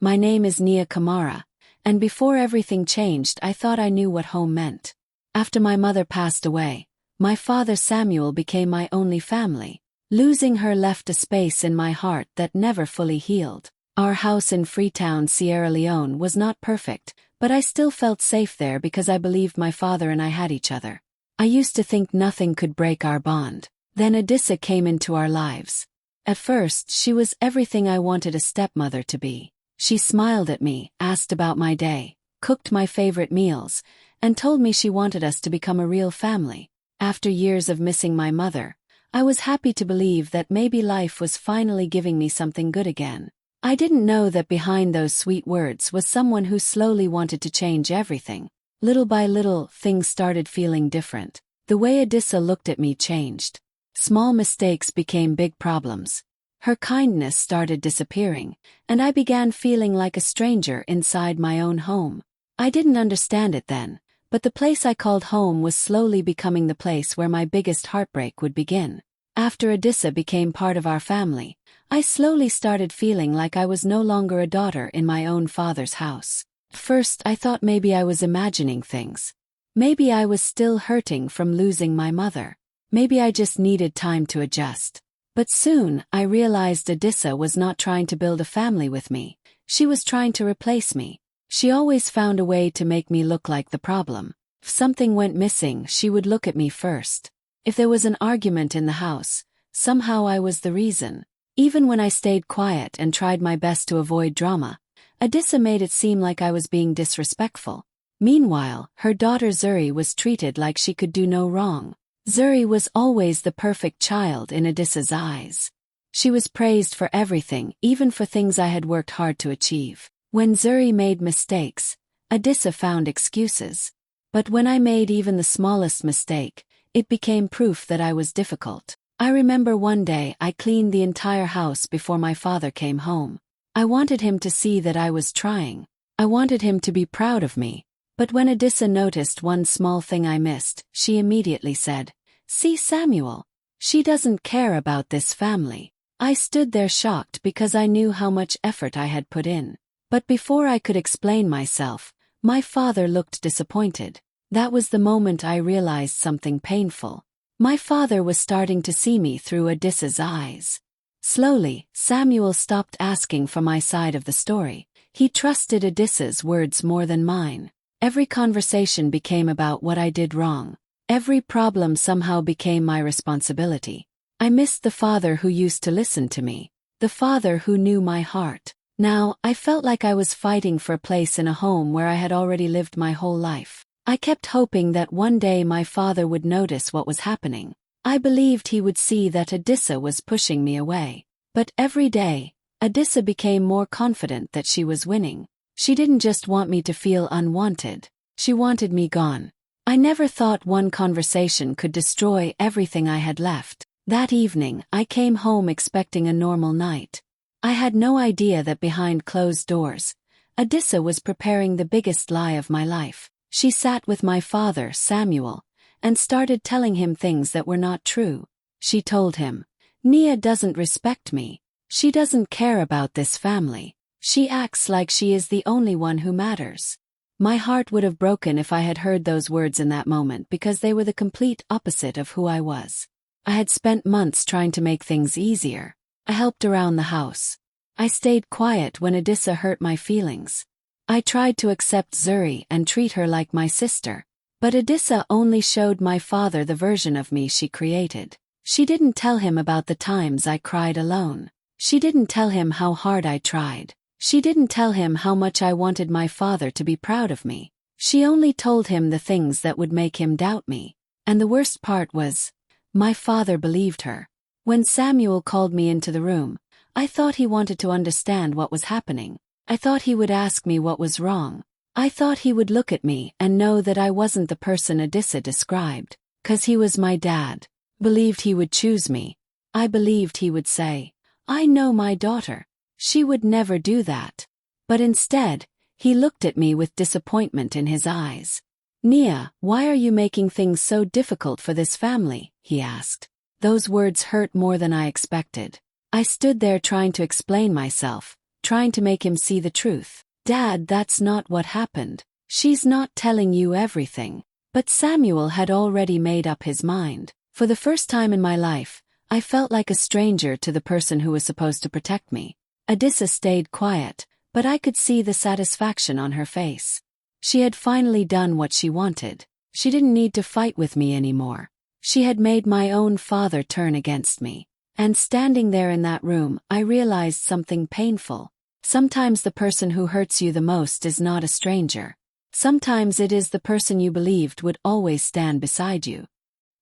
My name is Nia Kamara, and before everything changed I thought I knew what home meant. After my mother passed away, my father Samuel became my only family. Losing her left a space in my heart that never fully healed. Our house in Freetown, Sierra Leone was not perfect, but I still felt safe there because I believed my father and I had each other. I used to think nothing could break our bond. Then Adissa came into our lives. At first, she was everything I wanted a stepmother to be. She smiled at me, asked about my day, cooked my favorite meals, and told me she wanted us to become a real family. After years of missing my mother, I was happy to believe that maybe life was finally giving me something good again. I didn't know that behind those sweet words was someone who slowly wanted to change everything. Little by little, things started feeling different. The way Adissa looked at me changed. Small mistakes became big problems. Her kindness started disappearing, and I began feeling like a stranger inside my own home. I didn't understand it then, but the place I called home was slowly becoming the place where my biggest heartbreak would begin. After Adissa became part of our family, I slowly started feeling like I was no longer a daughter in my own father's house. First, I thought maybe I was imagining things. Maybe I was still hurting from losing my mother. Maybe I just needed time to adjust. But soon, I realized Adissa was not trying to build a family with me. She was trying to replace me. She always found a way to make me look like the problem. If something went missing, she would look at me first. If there was an argument in the house, somehow I was the reason. Even when I stayed quiet and tried my best to avoid drama, Adissa made it seem like I was being disrespectful. Meanwhile, her daughter Zuri was treated like she could do no wrong. Zuri was always the perfect child in Adissa's eyes. She was praised for everything, even for things I had worked hard to achieve. When Zuri made mistakes, Adissa found excuses. But when I made even the smallest mistake, it became proof that I was difficult. I remember one day I cleaned the entire house before my father came home. I wanted him to see that I was trying. I wanted him to be proud of me. But when Adissa noticed one small thing I missed, she immediately said, "See Samuel. She doesn't care about this family." I stood there shocked because I knew how much effort I had put in. But before I could explain myself, my father looked disappointed. That was the moment I realized something painful. My father was starting to see me through Adissa's eyes. Slowly, Samuel stopped asking for my side of the story. He trusted Adissa's words more than mine. Every conversation became about what I did wrong. Every problem somehow became my responsibility. I missed the father who used to listen to me, the father who knew my heart. Now, I felt like I was fighting for a place in a home where I had already lived my whole life. I kept hoping that one day my father would notice what was happening. I believed he would see that Adissa was pushing me away. But every day, Adissa became more confident that she was winning. She didn't just want me to feel unwanted. She wanted me gone. I never thought one conversation could destroy everything I had left. That evening, I came home expecting a normal night. I had no idea that behind closed doors, Adissa was preparing the biggest lie of my life. She sat with my father, Samuel, and started telling him things that were not true. She told him, "Nia doesn't respect me. She doesn't care about this family. She acts like she is the only one who matters." My heart would have broken if I had heard those words in that moment because they were the complete opposite of who I was. I had spent months trying to make things easier. I helped around the house. I stayed quiet when Adissa hurt my feelings. I tried to accept Zuri and treat her like my sister. But Adissa only showed my father the version of me she created. She didn't tell him about the times I cried alone. She didn't tell him how hard I tried. She didn't tell him how much I wanted my father to be proud of me. She only told him the things that would make him doubt me. And the worst part was, my father believed her. When Samuel called me into the room, I thought he wanted to understand what was happening. I thought he would ask me what was wrong. I thought he would look at me and know that I wasn't the person Adissa described. 'Cause he was my dad. Believed he would choose me. I believed he would say, "I know my daughter. She would never do that." But instead, he looked at me with disappointment in his eyes. "Nia, why are you making things so difficult for this family?" he asked. Those words hurt more than I expected. I stood there trying to explain myself, trying to make him see the truth. "Dad, that's not what happened. She's not telling you everything." But Samuel had already made up his mind. For the first time in my life, I felt like a stranger to the person who was supposed to protect me. Adissa stayed quiet, but I could see the satisfaction on her face. She had finally done what she wanted. She didn't need to fight with me anymore. She had made my own father turn against me. And standing there in that room, I realized something painful. Sometimes the person who hurts you the most is not a stranger. Sometimes it is the person you believed would always stand beside you.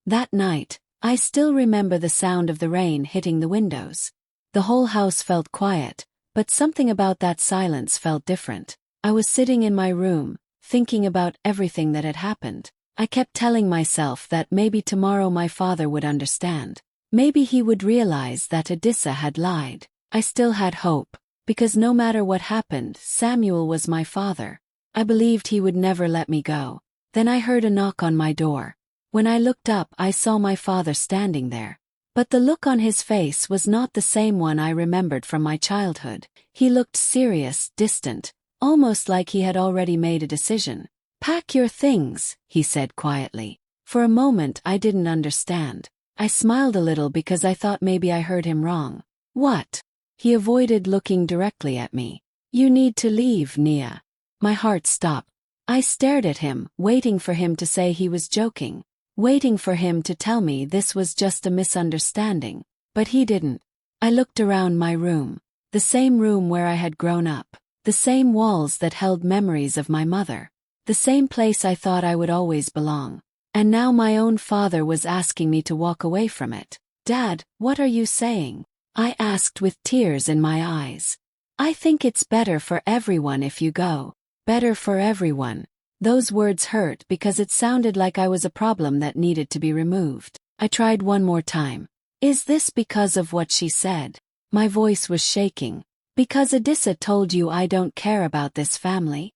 That night, I still remember the sound of the rain hitting the windows. The whole house felt quiet, but something about that silence felt different. I was sitting in my room, thinking about everything that had happened. I kept telling myself that maybe tomorrow my father would understand. Maybe he would realize that Adissa had lied. I still had hope, because no matter what happened, Samuel was my father. I believed he would never let me go. Then I heard a knock on my door. When I looked up, I saw my father standing there. But the look on his face was not the same one I remembered from my childhood. He looked serious, distant, almost like he had already made a decision. "Pack your things," he said quietly. For a moment I didn't understand. I smiled a little because I thought maybe I heard him wrong. "What?" He avoided looking directly at me. "You need to leave, Nia." My heart stopped. I stared at him, waiting for him to say he was joking. Waiting for him to tell me this was just a misunderstanding. But he didn't. I looked around my room. The same room where I had grown up. The same walls that held memories of my mother. The same place I thought I would always belong. And now my own father was asking me to walk away from it. "Dad, what are you saying?" I asked with tears in my eyes. "I think it's better for everyone if you go." Better for everyone. Those words hurt because it sounded like I was a problem that needed to be removed. I tried one more time. "Is this because of what she said?" My voice was shaking. "Because Adissa told you I don't care about this family?"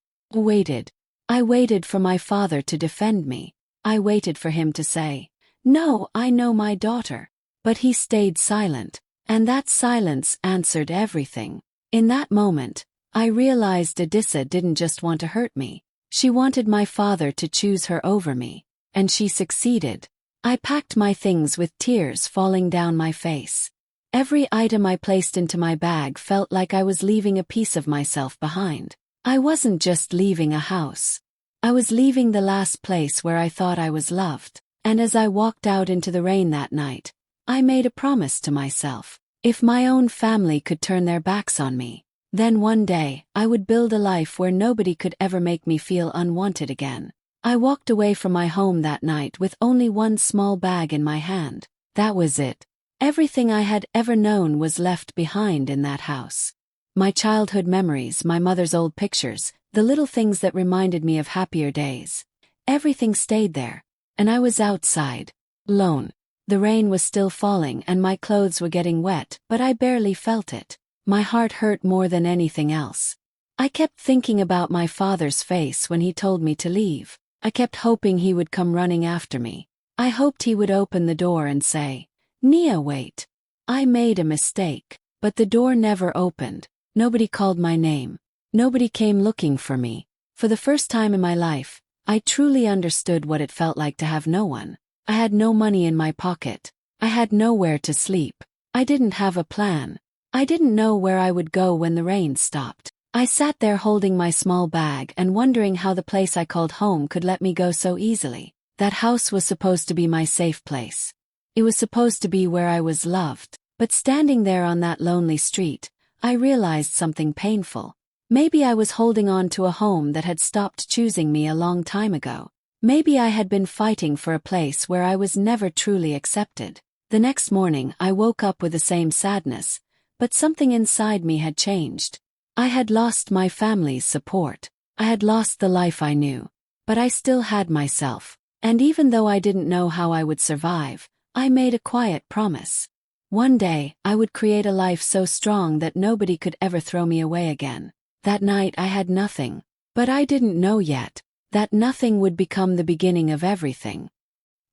I waited for my father to defend me. I waited for him to say, "No, I know my daughter." But he stayed silent, and that silence answered everything. In that moment, I realized Adissa didn't just want to hurt me. She wanted my father to choose her over me. And she succeeded. I packed my things with tears falling down my face. Every item I placed into my bag felt like I was leaving a piece of myself behind. I wasn't just leaving a house. I was leaving the last place where I thought I was loved. And as I walked out into the rain that night, I made a promise to myself. If my own family could turn their backs on me, then one day, I would build a life where nobody could ever make me feel unwanted again. I walked away from my home that night with only one small bag in my hand. That was it. Everything I had ever known was left behind in that house. My childhood memories, my mother's old pictures, the little things that reminded me of happier days. Everything stayed there. And I was outside, alone. The rain was still falling and my clothes were getting wet, but I barely felt it. My heart hurt more than anything else. I kept thinking about my father's face when he told me to leave. I kept hoping he would come running after me. I hoped he would open the door and say, "Nia, wait. I made a mistake." But the door never opened. Nobody called my name. Nobody came looking for me. For the first time in my life, I truly understood what it felt like to have no one. I had no money in my pocket. I had nowhere to sleep. I didn't have a plan. I didn't know where I would go when the rain stopped. I sat there holding my small bag and wondering how the place I called home could let me go so easily. That house was supposed to be my safe place. It was supposed to be where I was loved. But standing there on that lonely street, I realized something painful. Maybe I was holding on to a home that had stopped choosing me a long time ago. Maybe I had been fighting for a place where I was never truly accepted. The next morning I woke up with the same sadness. But something inside me had changed. I had lost my family's support. I had lost the life I knew. But I still had myself. And even though I didn't know how I would survive, I made a quiet promise. One day, I would create a life so strong that nobody could ever throw me away again. That night I had nothing. But I didn't know yet that nothing would become the beginning of everything.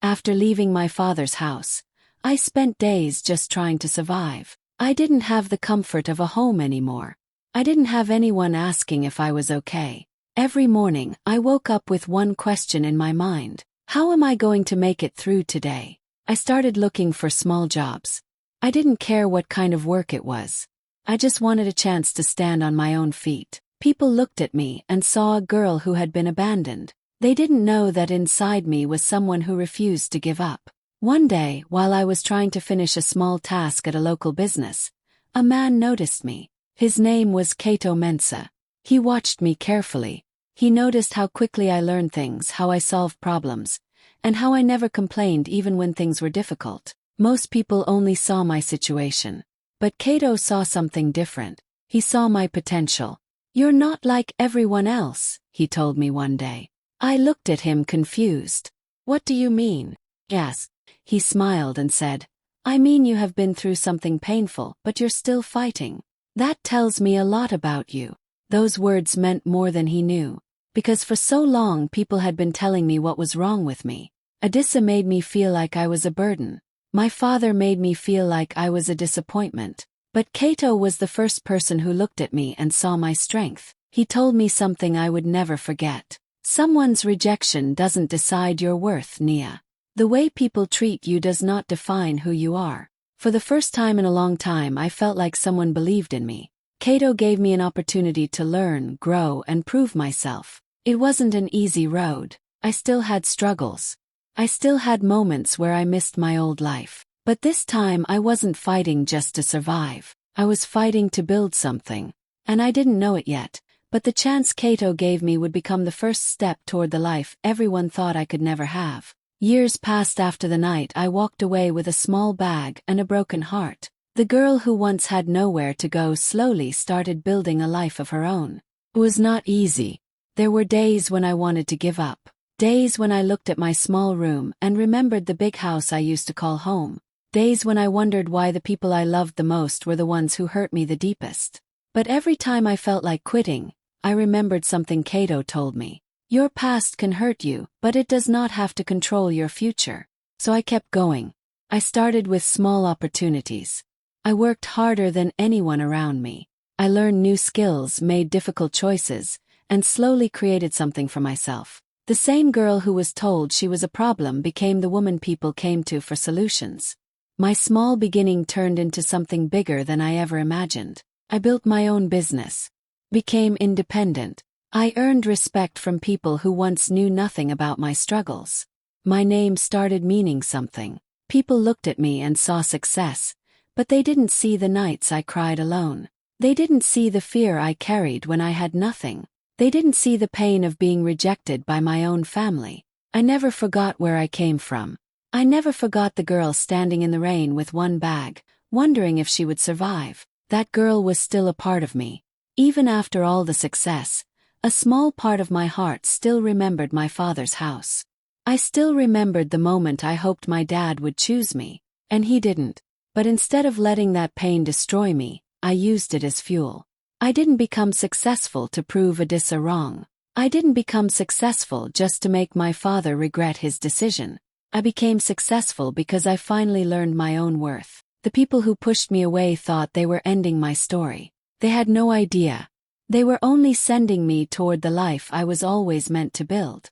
After leaving my father's house, I spent days just trying to survive. I didn't have the comfort of a home anymore. I didn't have anyone asking if I was okay. Every morning, I woke up with one question in my mind. How am I going to make it through today? I started looking for small jobs. I didn't care what kind of work it was. I just wanted a chance to stand on my own feet. People looked at me and saw a girl who had been abandoned. They didn't know that inside me was someone who refused to give up. One day, while I was trying to finish a small task at a local business, a man noticed me. His name was Kato Mensa. He watched me carefully. He noticed how quickly I learned things, how I solved problems, and how I never complained even when things were difficult. Most people only saw my situation. But Kato saw something different. He saw my potential. "You're not like everyone else," he told me one day. I looked at him confused. "What do you mean?" I asked. He smiled and said, "I mean you have been through something painful, but you're still fighting. That tells me a lot about you." Those words meant more than he knew. Because for so long people had been telling me what was wrong with me. Adisa made me feel like I was a burden. My father made me feel like I was a disappointment. But Kato was the first person who looked at me and saw my strength. He told me something I would never forget. Someone's rejection doesn't decide your worth, Nia. The way people treat you does not define who you are. For the first time in a long time, I felt like someone believed in me. Kato gave me an opportunity to learn, grow, and prove myself. It wasn't an easy road. I still had struggles. I still had moments where I missed my old life. But this time I wasn't fighting just to survive. I was fighting to build something. And I didn't know it yet, but the chance Kato gave me would become the first step toward the life everyone thought I could never have. Years passed after the night I walked away with a small bag and a broken heart. The girl who once had nowhere to go slowly started building a life of her own. It was not easy. There were days when I wanted to give up. Days when I looked at my small room and remembered the big house I used to call home. Days when I wondered why the people I loved the most were the ones who hurt me the deepest. But every time I felt like quitting, I remembered something Kato told me. Your past can hurt you, but it does not have to control your future. So I kept going. I started with small opportunities. I worked harder than anyone around me. I learned new skills, made difficult choices, and slowly created something for myself. The same girl who was told she was a problem became the woman people came to for solutions. My small beginning turned into something bigger than I ever imagined. I built my own business. Became independent. I earned respect from people who once knew nothing about my struggles. My name started meaning something. People looked at me and saw success, but they didn't see the nights I cried alone. They didn't see the fear I carried when I had nothing. They didn't see the pain of being rejected by my own family. I never forgot where I came from. I never forgot the girl standing in the rain with one bag, wondering if she would survive. That girl was still a part of me. Even after all the success, a small part of my heart still remembered my father's house. I still remembered the moment I hoped my dad would choose me, and he didn't. But instead of letting that pain destroy me, I used it as fuel. I didn't become successful to prove Adisa wrong. I didn't become successful just to make my father regret his decision. I became successful because I finally learned my own worth. The people who pushed me away thought they were ending my story. They had no idea. They were only sending me toward the life I was always meant to build.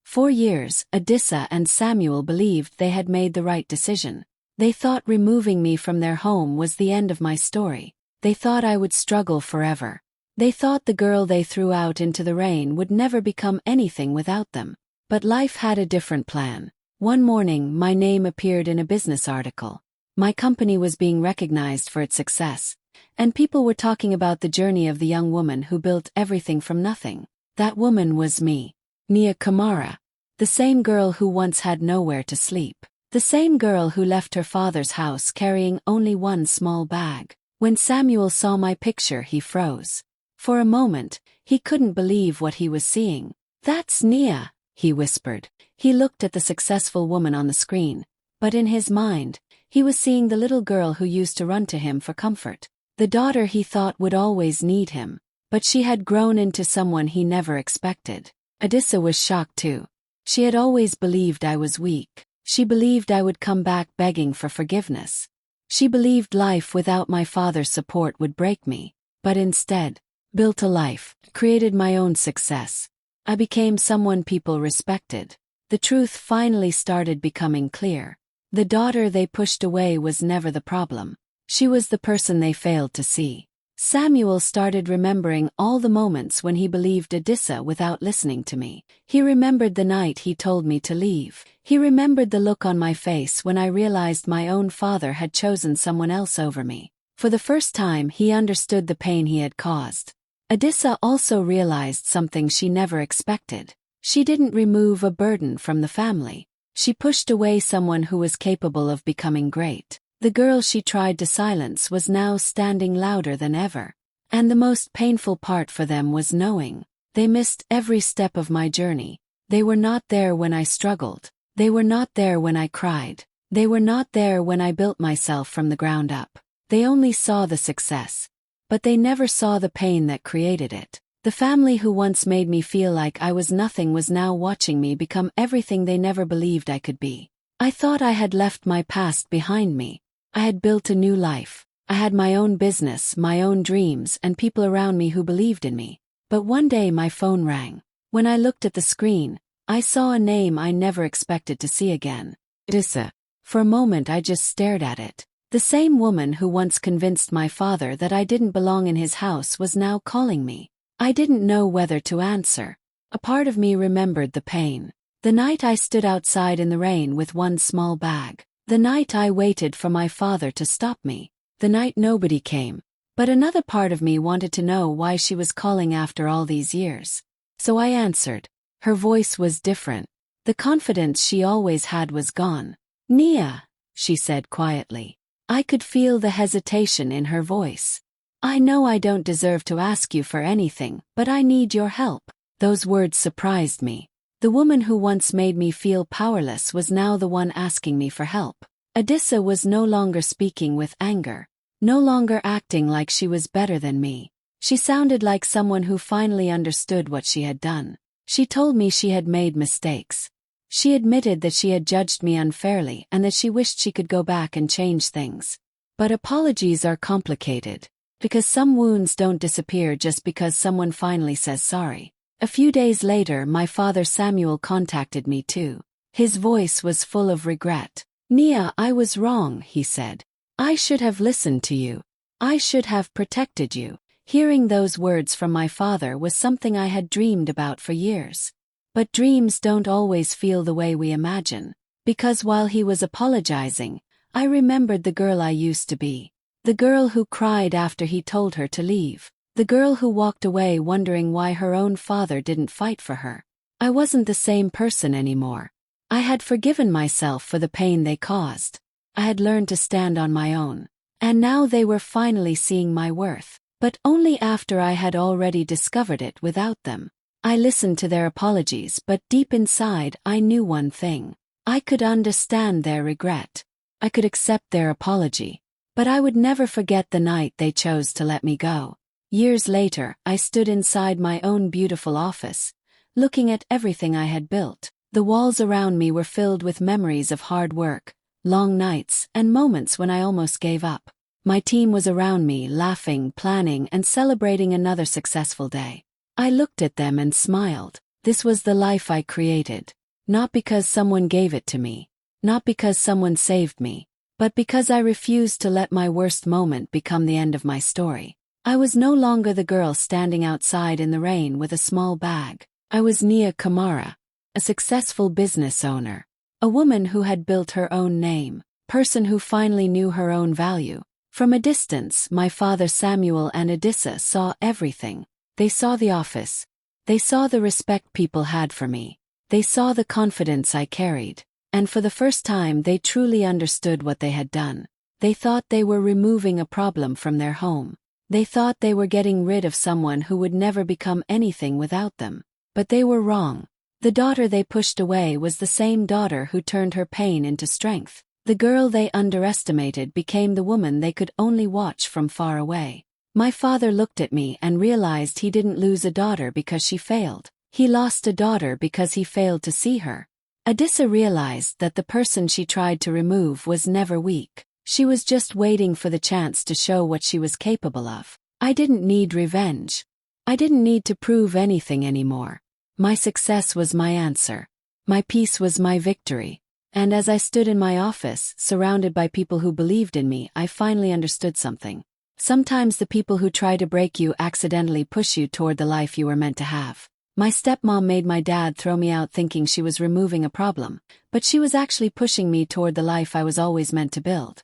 For years, Adisa and Samuel believed they had made the right decision. They thought removing me from their home was the end of my story. They thought I would struggle forever. They thought the girl they threw out into the rain would never become anything without them. But life had a different plan. One morning, my name appeared in a business article. My company was being recognized for its success, and people were talking about the journey of the young woman who built everything from nothing. That woman was me, Nia Kamara, the same girl who once had nowhere to sleep, the same girl who left her father's house carrying only one small bag. When Samuel saw my picture, he froze. For a moment, he couldn't believe what he was seeing. "That's Nia," he whispered. He looked at the successful woman on the screen, but in his mind, he was seeing the little girl who used to run to him for comfort. The daughter he thought would always need him, but she had grown into someone he never expected. Adisa was shocked too. She had always believed I was weak. She believed I would come back begging for forgiveness. She believed life without my father's support would break me. but instead, built a life, created my own success. I became someone people respected. The truth finally started becoming clear. The daughter they pushed away was never the problem. She was the person they failed to see. Samuel started remembering all the moments when he believed Adissa without listening to me. He remembered the night he told me to leave. He remembered the look on my face when I realized my own father had chosen someone else over me. For the first time, he understood the pain he had caused. Adissa also realized something she never expected. She didn't remove a burden from the family. She pushed away someone who was capable of becoming great. The girl she tried to silence was now standing louder than ever. And the most painful part for them was knowing they missed every step of my journey. They were not there when I struggled. They were not there when I cried. They were not there when I built myself from the ground up. They only saw the success. But they never saw the pain that created it. The family who once made me feel like I was nothing was now watching me become everything they never believed I could be. I thought I had left my past behind me. I had built a new life. I had my own business, my own dreams, and people around me who believed in me. But one day my phone rang. When I looked at the screen, I saw a name I never expected to see again. Adissa. For a moment I just stared at it. The same woman who once convinced my father that I didn't belong in his house was now calling me. I didn't know whether to answer. A part of me remembered the pain. The night I stood outside in the rain with one small bag. The night I waited for my father to stop me. The night nobody came. But another part of me wanted to know why she was calling after all these years. So I answered. Her voice was different. The confidence she always had was gone. Nia, she said quietly. I could feel the hesitation in her voice. I know I don't deserve to ask you for anything, but I need your help. Those words surprised me. The woman who once made me feel powerless was now the one asking me for help. Adissa was no longer speaking with anger, no longer acting like she was better than me. She sounded like someone who finally understood what she had done. She told me she had made mistakes. She admitted that she had judged me unfairly and that she wished she could go back and change things. But apologies are complicated, because some wounds don't disappear just because someone finally says sorry. A few days later, my father Samuel contacted me too. His voice was full of regret. Nia, I was wrong, he said. I should have listened to you. I should have protected you. Hearing those words from my father was something I had dreamed about for years. But dreams don't always feel the way we imagine. Because while he was apologizing, I remembered the girl I used to be. The girl who cried after he told her to leave. The girl who walked away wondering why her own father didn't fight for her. I wasn't the same person anymore. I had forgiven myself for the pain they caused. I had learned to stand on my own. And now they were finally seeing my worth. But only after I had already discovered it without them. I listened to their apologies, but deep inside I knew one thing. I could understand their regret. I could accept their apology. But I would never forget the night they chose to let me go. Years later, I stood inside my own beautiful office, looking at everything I had built. The walls around me were filled with memories of hard work, long nights, and moments when I almost gave up. My team was around me, laughing, planning, and celebrating another successful day. I looked at them and smiled. This was the life I created. Not because someone gave it to me. Not because someone saved me. But because I refused to let my worst moment become the end of my story. I was no longer the girl standing outside in the rain with a small bag. I was Nia Kamara, a successful business owner, a woman who had built her own name, person who finally knew her own value. From a distance, my father Samuel and Adissa saw everything. They saw the office. They saw the respect people had for me. They saw the confidence I carried. And for the first time they truly understood what they had done. They thought they were removing a problem from their home. They thought they were getting rid of someone who would never become anything without them. But they were wrong. The daughter they pushed away was the same daughter who turned her pain into strength. The girl they underestimated became the woman they could only watch from far away. My father looked at me and realized he didn't lose a daughter because she failed. He lost a daughter because he failed to see her. Adissa realized that the person she tried to remove was never weak. She was just waiting for the chance to show what she was capable of. I didn't need revenge. I didn't need to prove anything anymore. My success was my answer. My peace was my victory. And as I stood in my office, surrounded by people who believed in me, I finally understood something. Sometimes the people who try to break you accidentally push you toward the life you were meant to have. My stepmom made my dad throw me out thinking she was removing a problem, but she was actually pushing me toward the life I was always meant to build.